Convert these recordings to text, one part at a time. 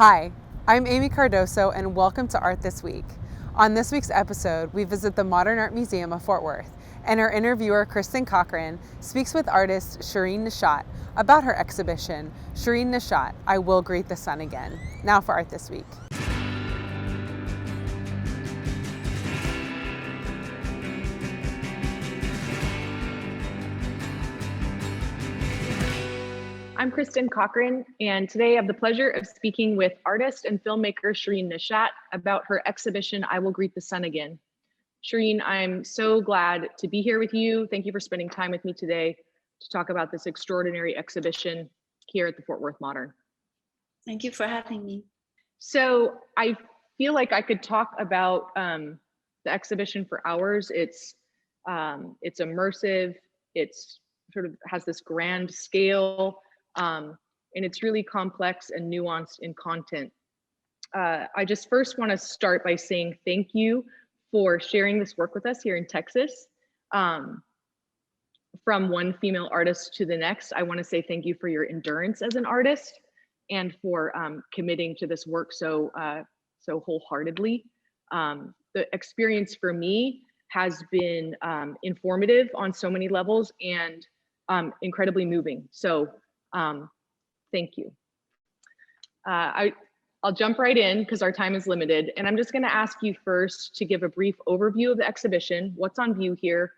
Hi, I'm Amy Cardoso, and welcome to Art This Week. On this week's episode, we visit the Modern Art Museum of Fort Worth, and our interviewer, Kristen Cochran, speaks with artist Shirin Neshat about her exhibition, Shirin Neshat, I Will Greet the Sun Again. Now for Art This Week. I'm Kristen Cochran, and today I have the pleasure of speaking with artist and filmmaker Shirin Neshat about her exhibition, I Will Greet the Sun Again. Shirin, I'm so glad to be here with you. Thank you for spending time with me today to talk about this extraordinary exhibition here at the Fort Worth Modern. Thank you for having me. So I feel like I could talk about the exhibition for hours. It's immersive. It's sort of has this grand scale. And it's really complex and nuanced in content. I just first want to start by saying thank you for sharing this work with us here in Texas. From one female artist to the next, I want to say thank you for your endurance as an artist and for committing to this work so wholeheartedly. The experience for me has been informative on so many levels and incredibly moving. So thank you. I'll jump right in because our time is limited. And I'm just going to ask you first to give a brief overview of the exhibition, what's on view here,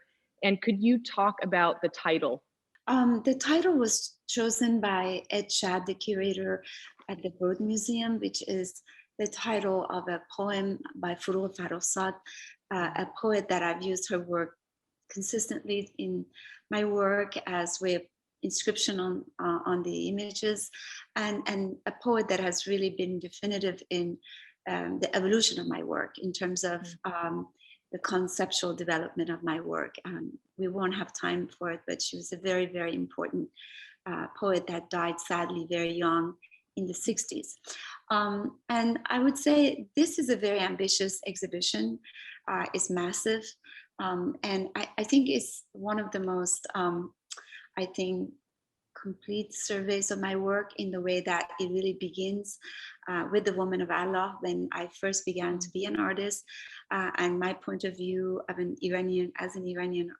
and could you talk about the title? The title was chosen by Ed Shad, the curator at the Bird Museum, which is the title of a poem by Furul Farosat, a poet that I've used her work consistently in my work as way of inscription on the images, and a poet that has really been definitive in the evolution of my work in terms of the conceptual development of my work. We won't have time for it, but she was a very, very important poet that died sadly very young in the 60s. And I would say this is a very ambitious exhibition. It's massive. And I think it's one of the most, complete surveys of my work in the way that it really begins with the Woman of Allah when I first began to be an artist, and my point of view of an Iranian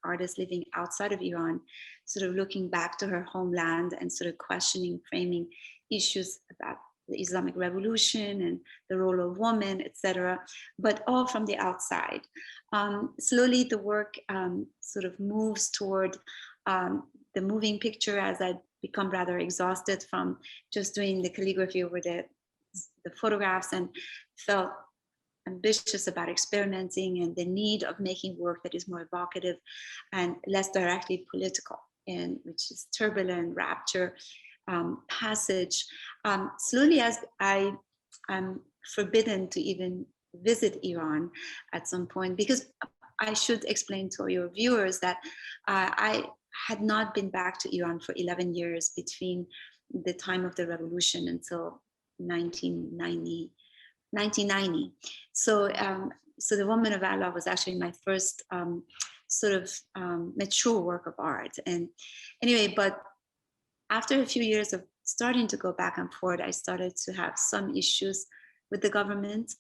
artist living outside of Iran, sort of looking back to her homeland and sort of questioning, framing issues about the Islamic Revolution and the role of women, etc., but all from the outside. Slowly, the work sort of moves toward the moving picture as I become rather exhausted from just doing the calligraphy over the photographs, and felt ambitious about experimenting and the need of making work that is more evocative and less directly political, and which is turbulent, rapture, passage. Slowly, as I am forbidden to even visit Iran at some point, because I should explain to your viewers that I had not been back to Iran for 11 years between the time of the revolution until 1990. So the Woman of Allah was actually my first mature work of art. And anyway, but after a few years of starting to go back and forth, I started to have some issues with the government,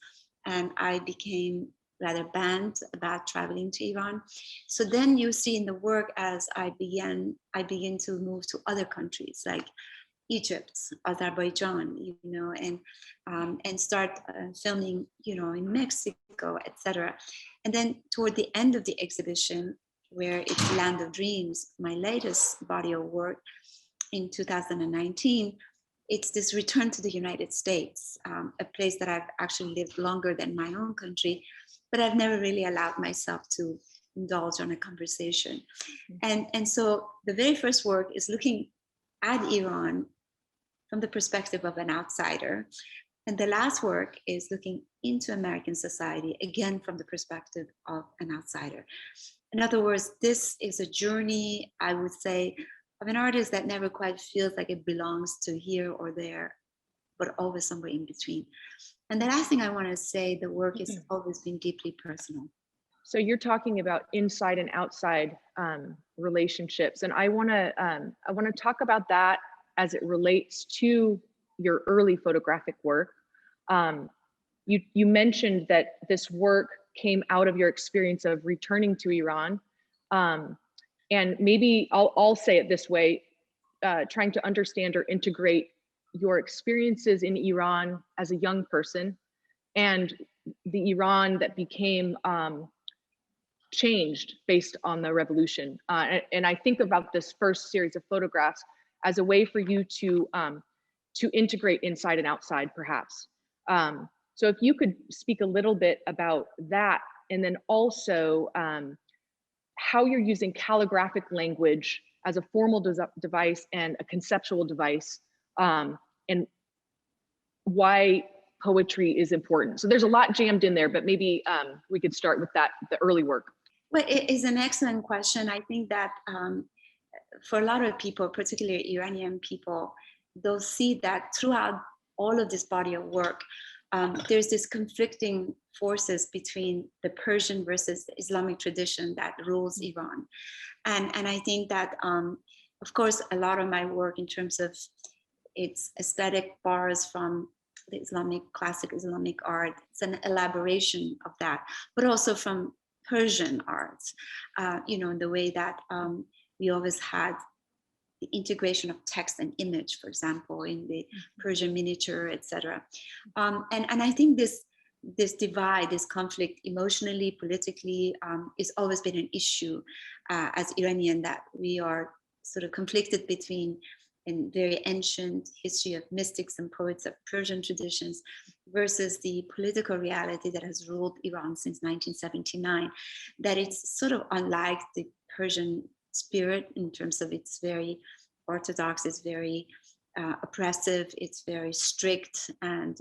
and I became rather banned about traveling to Iran. So then you see in the work as I begin to move to other countries like Egypt, Azerbaijan, and start filming, in Mexico, etc. And then toward the end of the exhibition, where it's Land of Dreams, my latest body of work in 2019, it's this return to the United States, a place that I've actually lived longer than my own country, but I've never really allowed myself to indulge on a conversation. And so the very first work is looking at Iran from the perspective of an outsider. And the last work is looking into American society, again, from the perspective of an outsider. In other words, this is a journey, I would say, of an artist that never quite feels like it belongs to here or there, but always somewhere in between. And the last thing I want to say, the work has always been deeply personal. So you're talking about inside and outside relationships, and I want to talk about that as it relates to your early photographic work. You mentioned that this work came out of your experience of returning to Iran. And maybe I'll say it this way, trying to understand or integrate your experiences in Iran as a young person and the Iran that became changed based on the revolution. And I think about this first series of photographs as a way for you to integrate inside and outside, perhaps. So if you could speak a little bit about that, and then also how you're using calligraphic language as a formal device and a conceptual device, and why poetry is important. So there's a lot jammed in there, but maybe we could start with that, the early work. Well, it is an excellent question. I think that for a lot of people, particularly Iranian people, they'll see that throughout all of this body of work, there's this conflicting forces between the Persian versus the Islamic tradition that rules Iran. And I think that, of course, a lot of my work in terms of its aesthetic borrows from the classic Islamic art. It's an elaboration of that, but also from Persian arts, in the way that we always had the integration of text and image, for example, in the Persian miniature, etc. And I think this divide, this conflict, emotionally, politically, is always been an issue as Iranian, that we are sort of conflicted between a very ancient history of mystics and poets of Persian traditions versus the political reality that has ruled Iran since 1979, that it's sort of unlike the Persian spirit in terms of it's very orthodox, it's very oppressive, it's very strict, and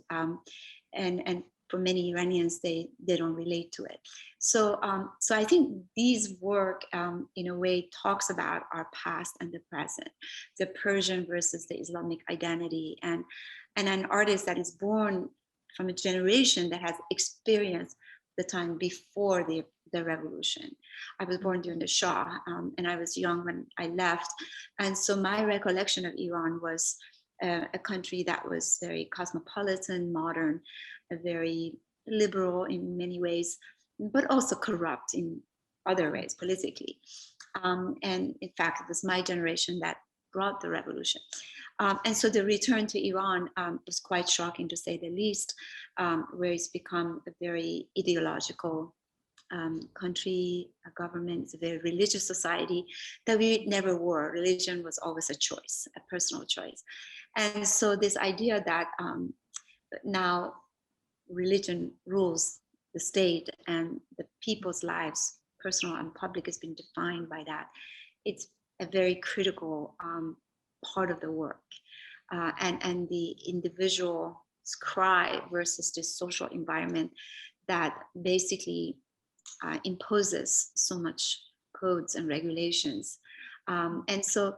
for many Iranians, they don't relate to it. So I think these work in a way talks about our past and the present, the Persian versus the Islamic identity, and an artist that is born from a generation that has experienced the time before the revolution. I was born during the Shah, and I was young when I left. And so my recollection of Iran was a country that was very cosmopolitan, modern, very liberal in many ways, but also corrupt in other ways politically. And in fact, it was my generation that brought the revolution. And so the return to Iran was quite shocking, to say the least, where it's become a very ideological country, a government. It's a very religious society that we never were. Religion was always a choice, a personal choice. And so this idea that now religion rules the state and the people's lives, personal and public, has been defined by that. It's a very critical part of the work. And the individual's cry versus the social environment that basically imposes so much codes and regulations. And so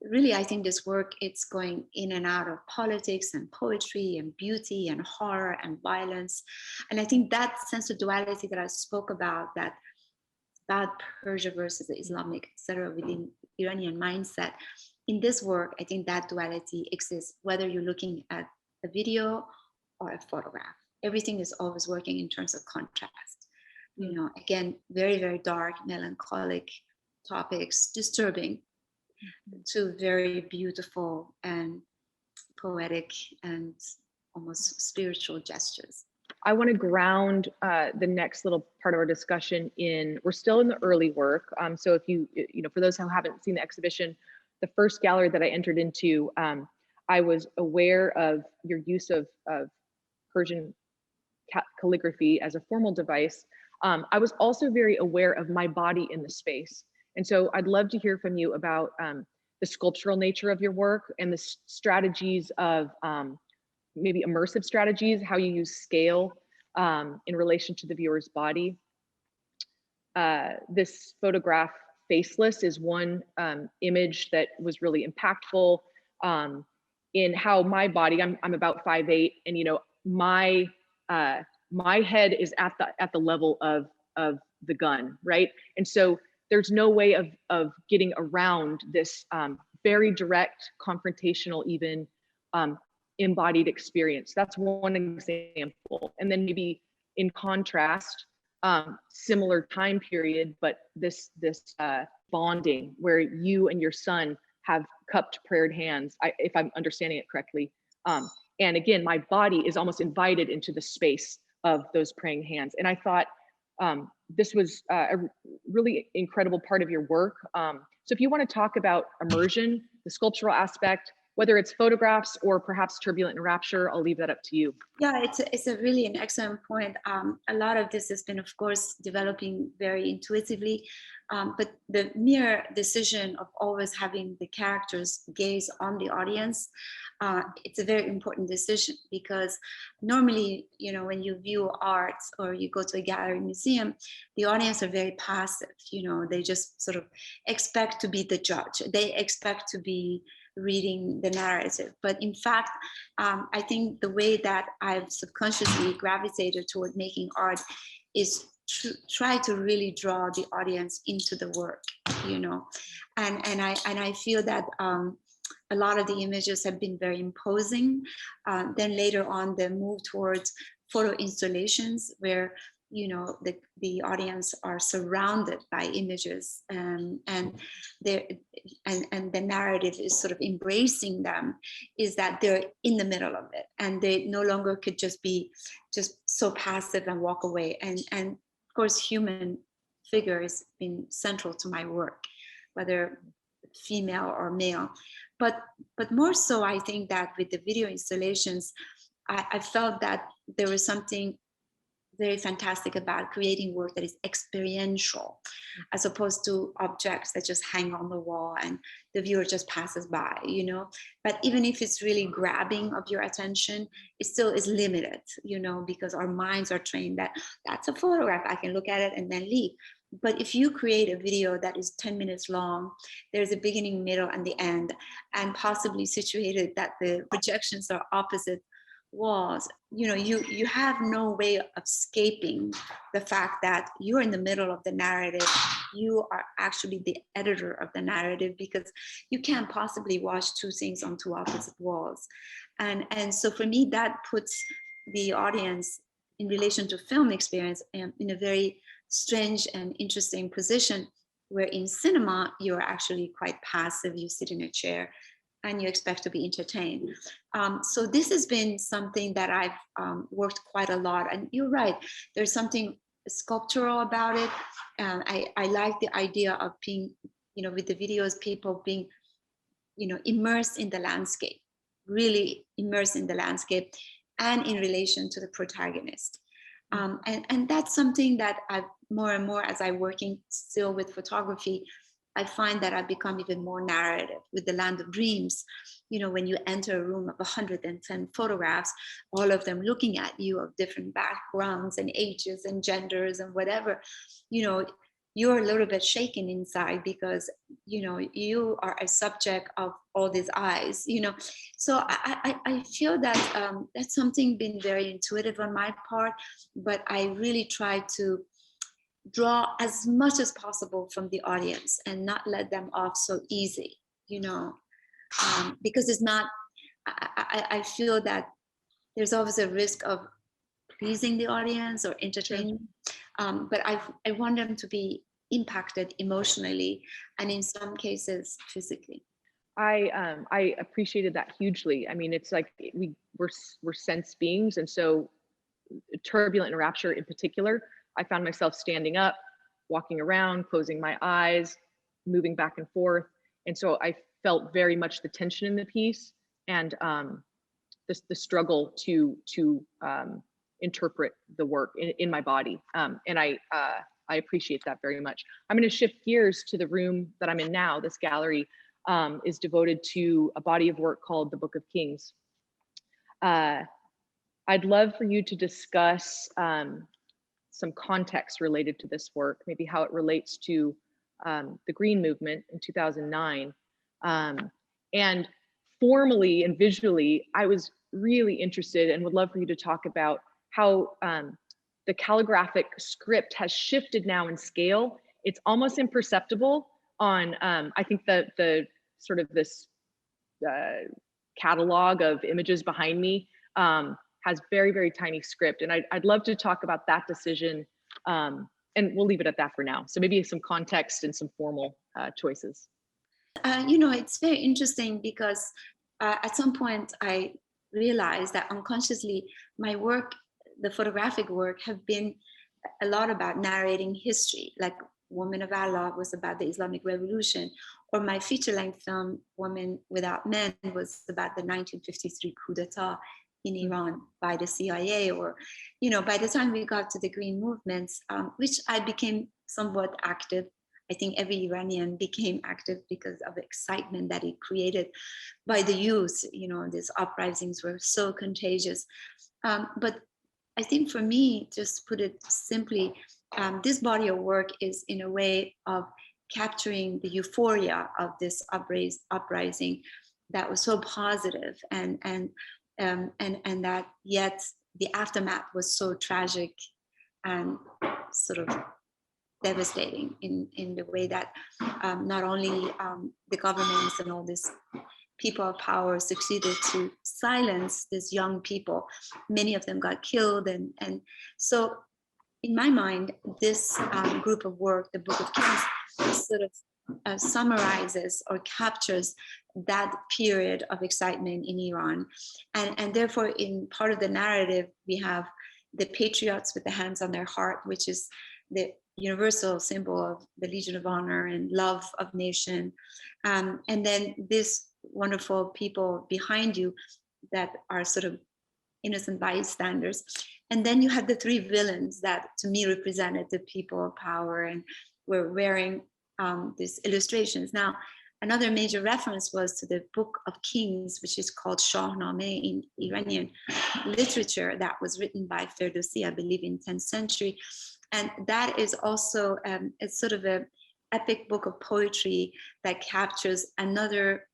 really, I think this work, it's going in and out of politics and poetry and beauty and horror and violence. And I think that sense of duality that I spoke about Persia versus the Islamic, etc., within Iranian mindset, in this work, I think that duality exists, whether you're looking at a video or a photograph. Everything is always working in terms of contrast. Again, very, very dark, melancholic topics, disturbing, to very beautiful and poetic and almost spiritual gestures. I want to ground the next little part of our discussion in, we're still in the early work. So if you for those who haven't seen the exhibition, the first gallery that I entered into, I was aware of your use of Persian calligraphy as a formal device. I was also very aware of my body in the space. And so I'd love to hear from you about the sculptural nature of your work and the strategies of maybe immersive strategies, how you use scale in relation to the viewer's body. This photograph, Faceless, is one image that was really impactful in how my body, I'm about 5'8", and my head is at the level of the gun, right? And so there's no way of getting around this very direct, confrontational, even embodied experience. That's one example. And then maybe in contrast, similar time period, but this bonding where you and your son have cupped prayed hands, if I'm understanding it correctly. And again, my body is almost invited into the space of those praying hands. And I thought this was a really incredible part of your work. So if you want to talk about immersion, the sculptural aspect, whether it's photographs or perhaps turbulent enrapture, I'll leave that up to you. Yeah, it's a really an excellent point. A lot of this has been, of course, developing very intuitively, but the mere decision of always having the characters gaze on the audience, it's a very important decision, because normally, you know, when you view art or you go to a gallery museum, the audience are very passive. You know, they just sort of expect to be the judge. They expect to be reading the narrative. But in fact, I think the way that I've subconsciously gravitated toward making art is try to really draw the audience into the work, you know, and I feel that a lot of the images have been very imposing. Then later on, the move towards photo installations where, you know, the audience are surrounded by images, and the narrative is sort of embracing them, is that they're in the middle of it and they no longer could just be just so passive and walk away. And of course, human figure has been central to my work, whether female or male. But more so, I think that with the video installations, I felt that there was something very fantastic about creating work that is experiential, as opposed to objects that just hang on the wall and the viewer just passes by, you know. But even if it's really grabbing of your attention, it still is limited, you know, because our minds are trained that that's a photograph, I can look at it and then leave. But if you create a video that is 10 minutes long, there's a beginning, middle, and the end, and possibly situated that the projections are opposite walls, you know, you have no way of escaping the fact that you're in the middle of the narrative. You are actually the editor of the narrative, because you can't possibly watch two things on two opposite walls. And so for me, that puts the audience in relation to film experience in a very strange and interesting position, where in cinema you're actually quite passive. You sit in a chair and you expect to be entertained. So this has been something that I've worked quite a lot. And you're right, there's something sculptural about it. I like the idea of being, you know, with the videos, people being, you know, immersed in the landscape, really immersed in the landscape and in relation to the protagonist. And that's something that I've more and more, as I'm working still with photography, I find that I've become even more narrative with the Land of Dreams. You know, when you enter a room of 110 photographs, all of them looking at you of different backgrounds and ages and genders and whatever, you know, you're a little bit shaken inside, because, you know, you are a subject of all these eyes, you know. So I feel that that's something been very intuitive on my part, but I really try to draw as much as possible from the audience and not let them off so easy, you know, because it's not, I feel that there's always a risk of pleasing the audience or entertaining, but I want them to be impacted emotionally and in some cases physically. I appreciated that hugely. I mean, it's like we're sense beings, and so turbulent enrapture in particular, I found myself standing up, walking around, closing my eyes, moving back and forth. And so I felt very much the tension in the piece, and the struggle to interpret the work in my body. And I appreciate that very much. I'm going to shift gears to the room that I'm in now. This gallery is devoted to a body of work called the Book of Kings. I'd love for you to discuss some context related to this work, maybe how it relates to the Green Movement in 2009. And formally and visually, I was really interested and would love for you to talk about how the calligraphic script has shifted now in scale. It's almost imperceptible on, I think the sort of this catalog of images behind me, has very, very tiny script. And I'd love to talk about that decision. And we'll leave it at that for now. So maybe some context and some formal choices. It's very interesting because at some point I realized that unconsciously my work, the photographic work, have been a lot about narrating history. Like Woman of Allah was about the Islamic Revolution, or my feature-length film Women Without Men was about the 1953 coup d'etat in Iran by the CIA. Or, by the time we got to the green movements, which I became somewhat active. I think every Iranian became active because of the excitement that it created by the youth. These uprisings were so contagious. But I think for me, just put it simply, this body of work is in a way of capturing the euphoria of this uprising that was so positive, and that yet the aftermath was so tragic and sort of devastating in the way that not only the governments and all these people of power succeeded to silence these young people. Many of them got killed. And so in my mind, this group of work, the Book of Kings, sort of summarizes or captures that period of excitement in Iran. And therefore, in part of the narrative, we have the patriots with the hands on their heart, which is the universal symbol of the Legion of Honor and love of nation. And then this wonderful people behind you that are sort of innocent bystanders. And then you had the three villains that to me represented the people of power and were wearing these illustrations. Now, another major reference was to the Book of Kings, which is called Shahnameh in Iranian literature, that was written by Ferdowsi, I believe, in 10th century. And that is also it's sort of an epic book of poetry that captures another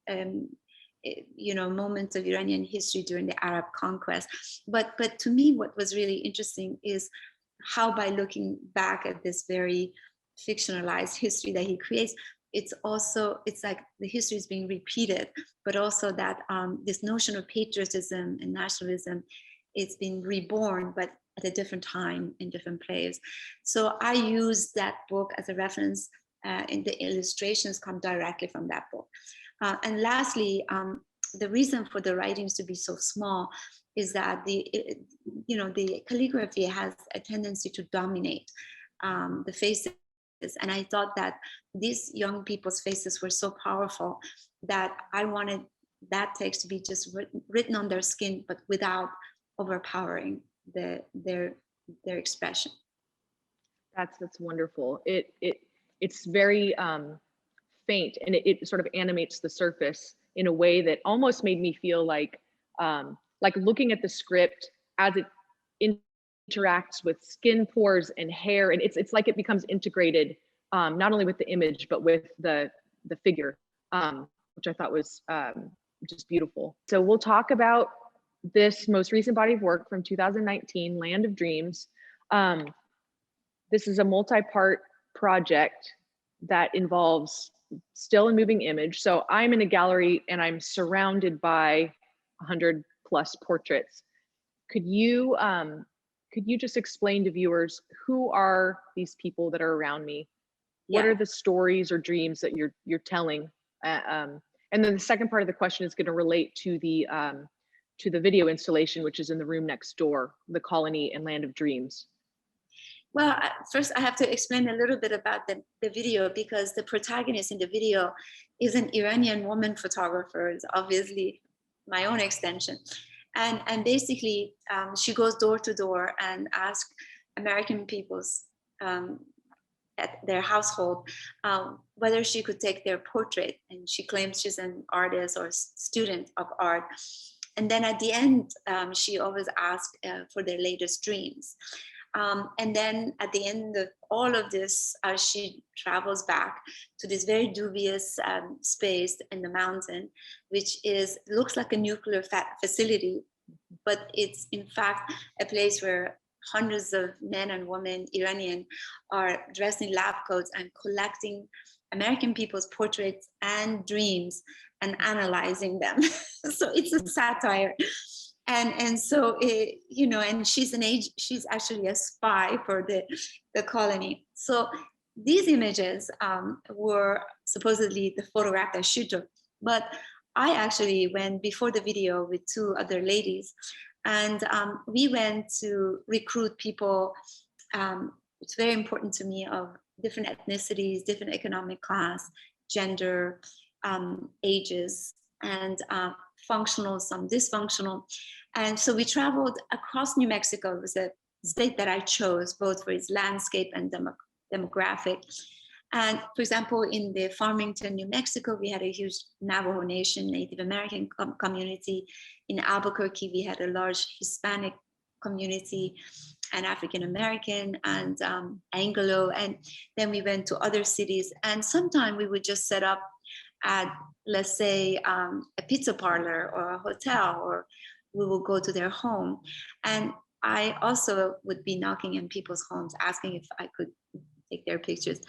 moment of Iranian history during the Arab conquest. But to me, what was really interesting is how, by looking back at this very fictionalized history that he creates, it's like the history is being repeated, but also that this notion of patriotism and nationalism, it's been reborn, but at a different time in different place. So I use that book as a reference, and the illustrations come directly from that book. And lastly, the reason for the writings to be so small is that the calligraphy has a tendency to dominate the faces. And I thought that these young people's faces were so powerful that I wanted that text to be just written on their skin, but without overpowering their expression. That's wonderful. It's very faint, and it sort of animates the surface in a way that almost made me feel like looking at the script as it interacts with skin pores and hair, and it's like it becomes integrated not only with the image but with the figure, which I thought was just beautiful. So we'll talk about this most recent body of work from 2019, Land of Dreams. This is a multi-part project that involves still and moving image. So I'm in a gallery and I'm surrounded by 100 plus portraits. Could you just explain to viewers, who are these people that are around me? What are the stories or dreams that you're telling? And then the second part of the question is going to relate to the video installation, which is in the room next door, The Colony and Land of Dreams. Well, first I have to explain a little bit about the video, because the protagonist in the video is an Iranian woman photographer. It's obviously my own extension. And basically, she goes door to door and asks American peoples at their household whether she could take their portrait. And she claims she's an artist or student of art. And then at the end, she always asks for their latest dreams. And then at the end of all of this, she travels back to this very dubious space in the mountain, which looks like a nuclear facility, but it's in fact a place where hundreds of men and women, Iranian, are dressed in lab coats and collecting American people's portraits and dreams and analyzing them. So it's a satire. And so and she's actually a spy for the colony. So these images were supposedly the photograph that she took, but I actually went before the video with two other ladies, and we went to recruit people. It's very important to me, of different ethnicities, different economic class, gender, ages, and functional, some dysfunctional. And so we traveled across New Mexico. It was a state that I chose both for its landscape and demographic. And for example, in the Farmington, New Mexico, we had a huge Navajo Nation, Native American community. In Albuquerque, we had a large Hispanic community and African American and Anglo. And then we went to other cities. And sometimes we would just set up at, let's say, a pizza parlor or a hotel, or we will go to their home. And I also would be knocking in people's homes, asking if I could take their pictures.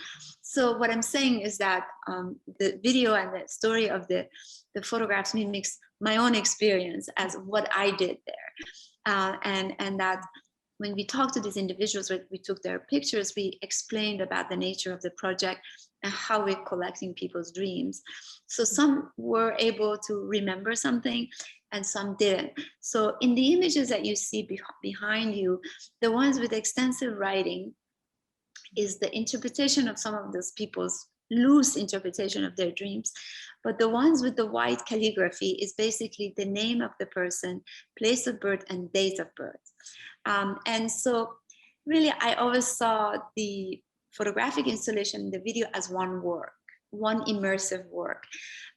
So what I'm saying is that the video and the story of the photographs mimics my own experience as what I did there. And that when we talked to these individuals, we took their pictures, we explained about the nature of the project and how we're collecting people's dreams. So some were able to remember something and some didn't. So in the images that you see behind you, the ones with extensive writing is the interpretation of some of those people's loose interpretation of their dreams. But the ones with the white calligraphy is basically the name of the person, place of birth, and date of birth. And so really, I always saw the photographic installation, the video, as one work, one immersive work.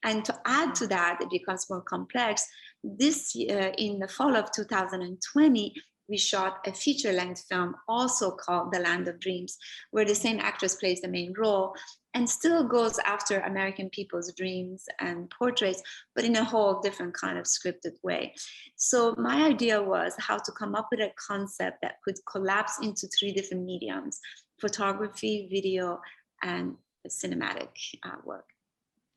And to add to that, it becomes more complex. This year, in the fall of 2020, we shot a feature-length film also called The Land of Dreams, where the same actress plays the main role and still goes after American people's dreams and portraits, but in a whole different kind of scripted way. So my idea was how to come up with a concept that could collapse into 3 different mediums: photography, video, and cinematic work.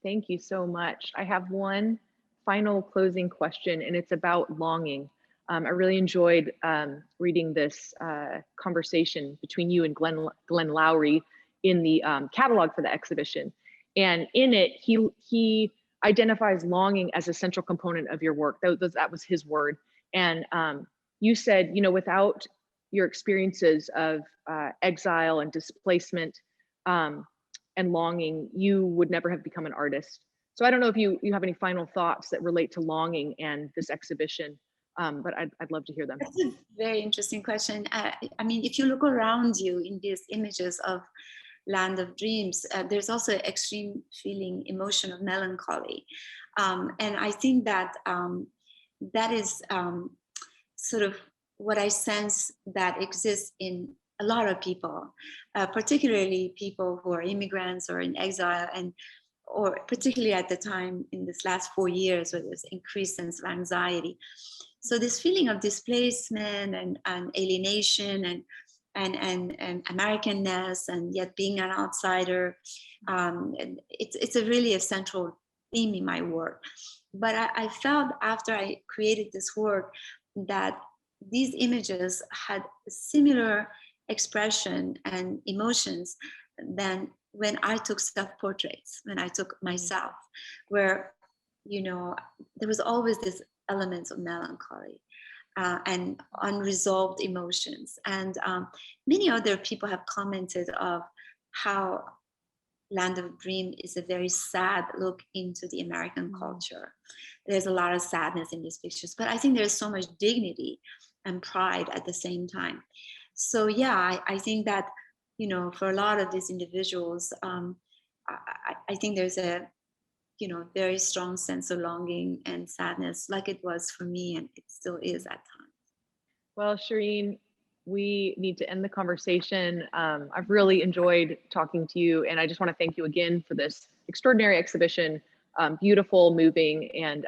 Thank you so much. I have one final closing question, and it's about longing. I really enjoyed reading this conversation between you and Glenn Lowry in the catalog for the exhibition. And in it, he identifies longing as a central component of your work. That was his word. And you said, without your experiences of exile and displacement and longing, you would never have become an artist. So I don't know if you have any final thoughts that relate to longing and this exhibition. But I'd love to hear them. That's a very interesting question. I mean, if you look around you in these images of Land of Dreams, there's also extreme feeling, emotion of melancholy. And I think that that is sort of what I sense that exists in a lot of people, particularly people who are immigrants or in exile, or particularly at the time in this last 4 years where there's increased sense of anxiety. So this feeling of displacement and alienation and Americanness, and yet being an outsider, it's a really a central theme in my work. But I felt after I created this work that these images had a similar expression and emotions than when I took self-portraits, when I took myself, where, there was always this elements of melancholy and unresolved emotions. And many other people have commented of how Land of Dream is a very sad look into the American culture. There's a lot of sadness in these pictures, but I think there's so much dignity and pride at the same time. So yeah, I think that, for a lot of these individuals, I think there's a very strong sense of longing and sadness, like it was for me, and it still is at times. Well, Shirin, we need to end the conversation. I've really enjoyed talking to you, and I just want to thank you again for this extraordinary exhibition. Beautiful, moving, and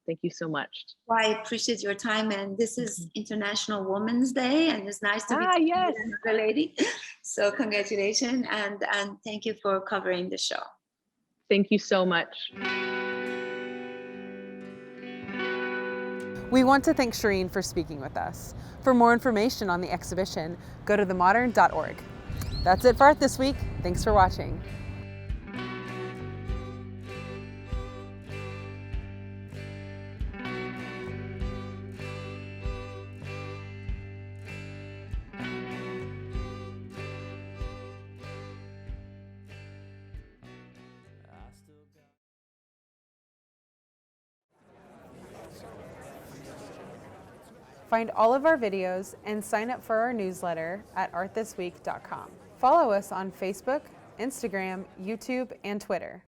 Thank you so much. Well, I appreciate your time, and this is International Women's Day, and it's nice to be talking Yes. with another lady. So congratulations, and thank you for covering the show. Thank you so much. We want to thank Shirin for speaking with us. For more information on the exhibition, go to themodern.org. That's it for Art This Week. Thanks for watching. Find all of our videos and sign up for our newsletter at artthisweek.com. Follow us on Facebook, Instagram, YouTube, and Twitter.